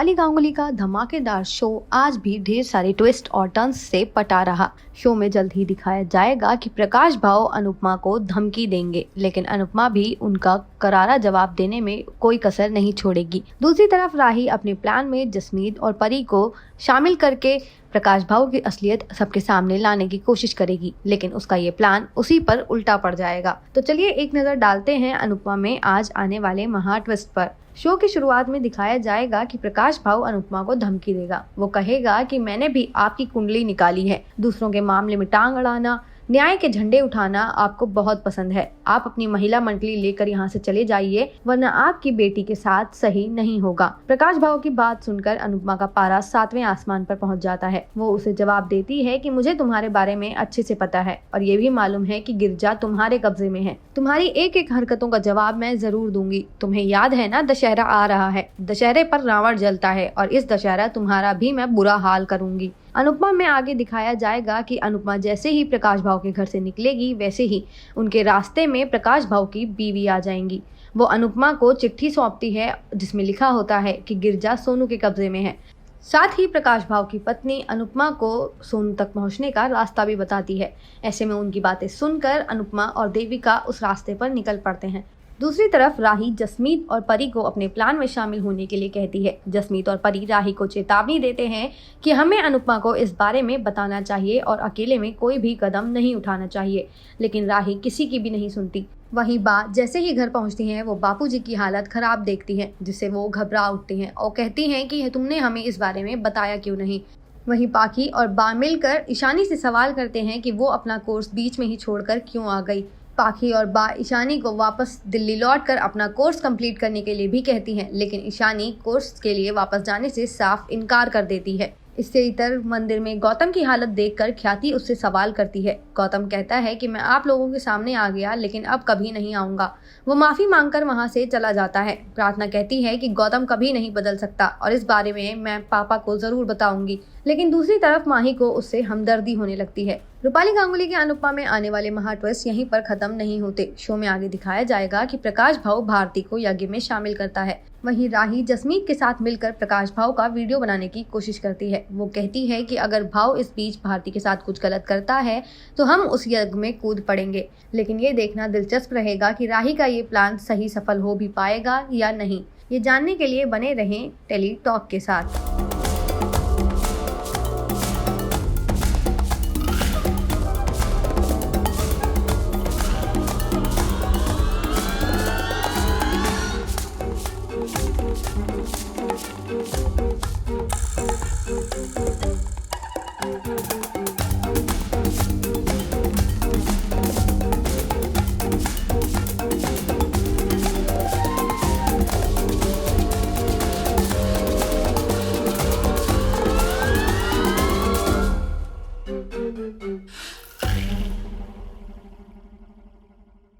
रूपाली गांगुली का धमाकेदार शो आज भी ढेर सारे ट्विस्ट और टर्न्स से पटा रहा। शो में जल्द ही दिखाया जाएगा कि प्रकाश भाव अनुपमा को धमकी देंगे, लेकिन अनुपमा भी उनका करारा जवाब देने में कोई कसर नहीं छोड़ेगी। दूसरी तरफ राही अपने प्लान में जसमीत और परी को शामिल करके प्रकाश भाव की असलियत सबके सामने लाने की कोशिश करेगी, लेकिन उसका ये प्लान उसी पर उल्टा पड़ जाएगा। तो चलिए एक नजर डालते हैं अनुपमा में आज आने वाले महा ट्विस्ट पर। शो की शुरुआत में दिखाया जाएगा कि प्रकाश भाव अनुपमा को धमकी देगा। वो कहेगा कि मैंने भी आपकी कुंडली निकाली है, दूसरों के मामले में टांग अड़ाना, न्याय के झंडे उठाना आपको बहुत पसंद है। आप अपनी महिला मंडली लेकर यहाँ से चले जाइए, वरना आपकी बेटी के साथ सही नहीं होगा। प्रकाश भाव की बात सुनकर अनुपमा का पारा 7वें आसमान पर पहुँच जाता है। वो उसे जवाब देती है कि मुझे तुम्हारे बारे में अच्छे से पता है और ये भी मालूम है कि गिरजा तुम्हारे कब्जे में है। तुम्हारी एक एक हरकतों का जवाब मैं जरूर दूंगी। तुम्हें याद है ना, दशहरा आ रहा है। दशहरे पर रावण जलता है और इस दशहरा तुम्हारा भी मैं बुरा हाल करूंगी। अनुपमा में आगे दिखाया जाएगा कि अनुपमा जैसे ही प्रकाश भाव के घर से निकलेगी, वैसे ही उनके रास्ते में प्रकाश भाव की बीवी आ जाएंगी। वो अनुपमा को चिट्ठी सौंपती है जिसमें लिखा होता है कि गिरजा सोनू के कब्जे में है। साथ ही प्रकाश भाव की पत्नी अनुपमा को सोनू तक पहुंचने का रास्ता भी बताती है। ऐसे में उनकी बातें सुनकर अनुपमा और देविका उस रास्ते पर निकल पड़ते हैं। दूसरी तरफ राही जसमीत और परी को अपने प्लान में शामिल होने के लिए कहती है। जसमीत और परी राही को चेतावनी देते हैं कि हमें अनुपमा को इस बारे में बताना चाहिए और अकेले में कोई भी कदम नहीं उठाना चाहिए, लेकिन राही किसी की भी नहीं सुनती। वहीं बात जैसे ही घर पहुंचती हैं, वो बापूजी की हालत खराब देखती हैं, जिससे वो घबरा उठती हैं और कहती हैं कि तुमने हमें इस बारे में बताया क्यों नहीं। वहीं पाखी और बा मिलकर ईशानी से सवाल करते हैं कि वो अपना कोर्स बीच में ही छोड़कर क्यों आ गई। पाखी और बा ईशानी को वापस दिल्ली लौटकर अपना कोर्स कंप्लीट करने के लिए भी कहती हैं, लेकिन ईशानी कोर्स के लिए वापस जाने से साफ इनकार कर देती है। इससे इतर मंदिर में गौतम की हालत देखकर ख्याति उससे सवाल करती है। गौतम कहता है कि मैं आप लोगों के सामने आ गया, लेकिन अब कभी नहीं आऊंगा। वो माफी मांगकर वहां से चला जाता है। प्रार्थना कहती है कि गौतम कभी नहीं बदल सकता और इस बारे में मैं पापा को जरूर बताऊंगी, लेकिन दूसरी तरफ माही को उससे हमदर्दी होने लगती है। रूपाली गांगुली के अनुपमा में आने वाले महा ट्विस्ट यहीं पर खत्म नहीं होते। शो में आगे दिखाया जाएगा कि प्रकाश भाव भारती को यज्ञ में शामिल करता है। वहीं राही जसमीत के साथ मिलकर प्रकाश भाव का वीडियो बनाने की कोशिश करती है। वो कहती है कि अगर भाव इस बीच भारती के साथ कुछ गलत करता है तो हम उस यज्ञ में कूद पड़ेंगे। लेकिन ये देखना दिलचस्प रहेगा कि राही का ये प्लान सही सफल हो भी पाएगा या नहीं। ये जानने के लिए बने रहें टेली टॉक के साथ।